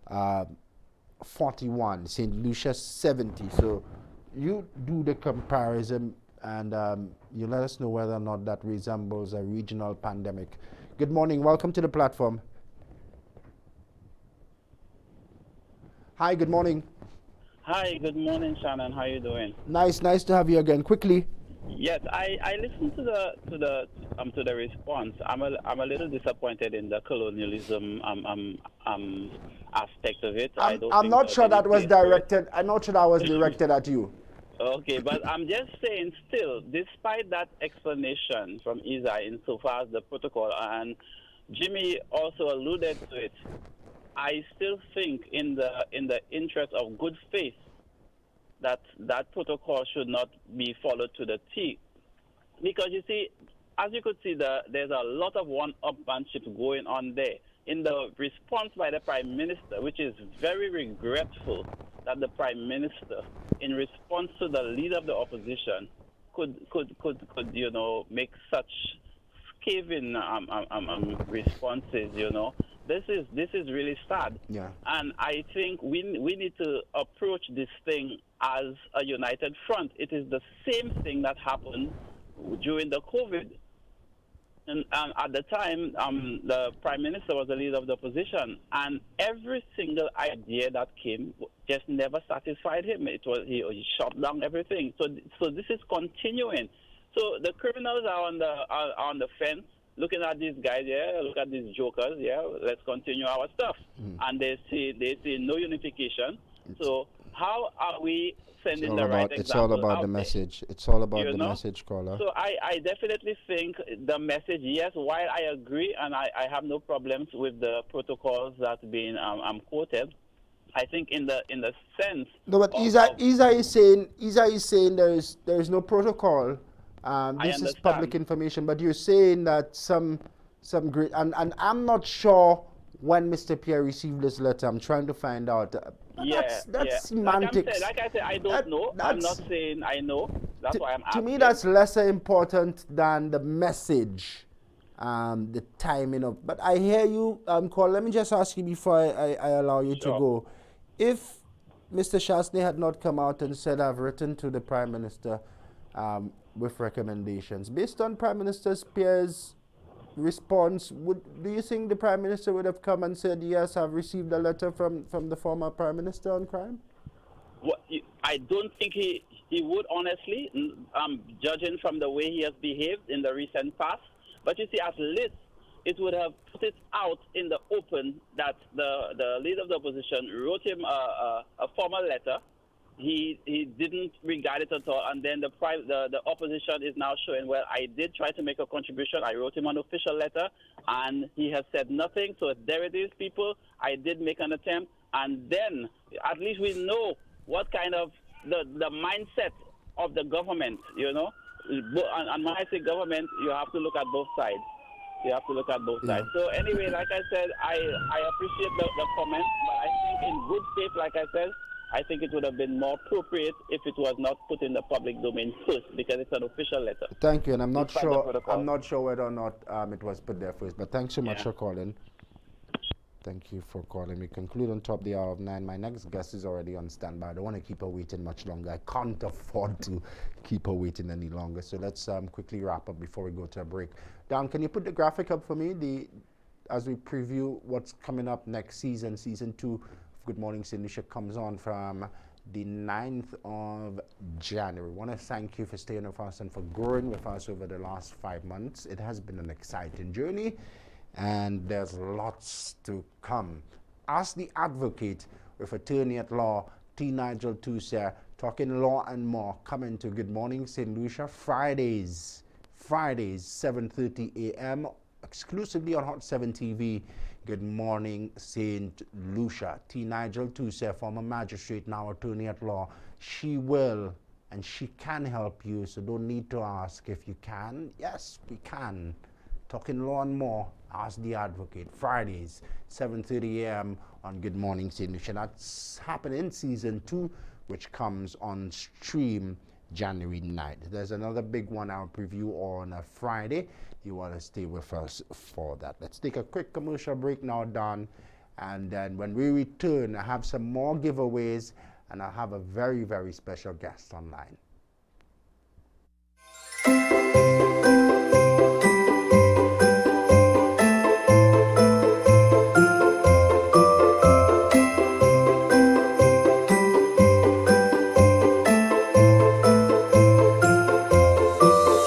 uh, 41, St. Lucia 70. So you do the comparison and you let us know whether or not that resembles a regional pandemic. Good morning. Welcome to the platform. Hi, good morning. Hi, good morning, Shannon. How you doing? Nice to have you again. Quickly. Yes, I listened to the response. I'm a little disappointed in the colonialism aspect of it. I don't I'm think not there's sure any that was place for it. directed. I'm not sure that was directed at you. Okay, but I'm just saying still, despite that explanation from Isa insofar as the protocol, and Jimmy also alluded to it, I still think in the interest of good faith that that protocol should not be followed to the T. Because you see, as you could see, there's a lot of one-upmanship going on there. In the response by the Prime Minister, which is very regretful that the Prime Minister, in response to the leader of the opposition, could make such scathing responses. This is really sad. Yeah. And I think we need to approach this thing as a united front. It is the same thing that happened during the COVID. And at the time, the prime minister was the leader of the opposition, and every single idea that came just never satisfied him. He shut down everything. So this is continuing. So the criminals are on the fence, looking at these guys. Yeah, look at these jokers. Yeah, let's continue our stuff. And they see no unification. So how are we sending the right It's all example about the out there? message. It's all about You the know. message, caller. So I definitely think the message, yes, while I agree and I have no problems with the protocols that being quoted, I think in the sense No, but of Isa is saying there is no protocol. I This is public understand. information, but you're saying that some great and I'm not sure when Mr. Pierre received this letter. I'm trying to find out. But Yeah, that's yeah. semantics. Like I said, I don't That know. I'm not that's saying I know. That's why I'm to me asking. that's lesser important than the message, the timing of. But I hear you, call. Let me just ask you before I allow you to Sure. go. If Mr. Chastanet had not come out and said, I've written to the Prime Minister with recommendations, based on Prime Minister Pierre's response, do you think the Prime Minister would have come and said, yes, I've received a letter from the former Prime Minister on crime? I don't think he would honestly, judging from the way he has behaved in the recent past. But you see, at least it would have put it out in the open that the leader of the opposition wrote him a formal letter. He didn't regard it at all, and then the opposition is now showing, well, I did try to make a contribution. I wrote him an official letter, and he has said nothing. So there it is, people. I did make an attempt, and then at least we know what kind of the mindset of the government. And when I say government, you have to look at both sides. You have to look at both Yeah. sides. So anyway, like I said, I appreciate the comment, but I think in good faith, like I said, I think it would have been more appropriate if it was not put in the public domain first, because it's an official letter, Thank you, and I'm not despite the sure. I'm protocol. not sure whether or not it was put there first. But thanks so much Yeah. for calling. Thank you for calling. We conclude on top of the hour of 9. My next guest is already on standby. I don't want to keep her waiting much longer. I can't afford to keep her waiting any longer. So let's quickly wrap up before we go to a break. Dan, can you put the graphic up for me? As we preview what's coming up next season, season 2 of Good Morning St. Lucia comes on from the 9th of January. I want to thank you for staying with us and for growing with us over the last 5 months. It has been an exciting journey, and there's lots to come. Ask the advocate with attorney at law T. Nigel Tusia, talking law and more, coming to Good Morning St. Lucia Fridays 7:30 a.m. exclusively on Hot 7 TV. Good Morning St. Lucia. T. Nigel Tusia, former magistrate, now attorney at law. She will and she can help you, so don't need to ask if you can. Yes, we can. Talking law and more, ask the advocate. Fridays, 7:30 a.m. on Good Morning St. Lucia. That's happening season 2, which comes on stream January 9th. There's another big one I'll preview on a Friday. You want to stay with us for that. Let's take a quick commercial break now, Don, And then when we return, I have some more giveaways, and I have a very, very special guest online.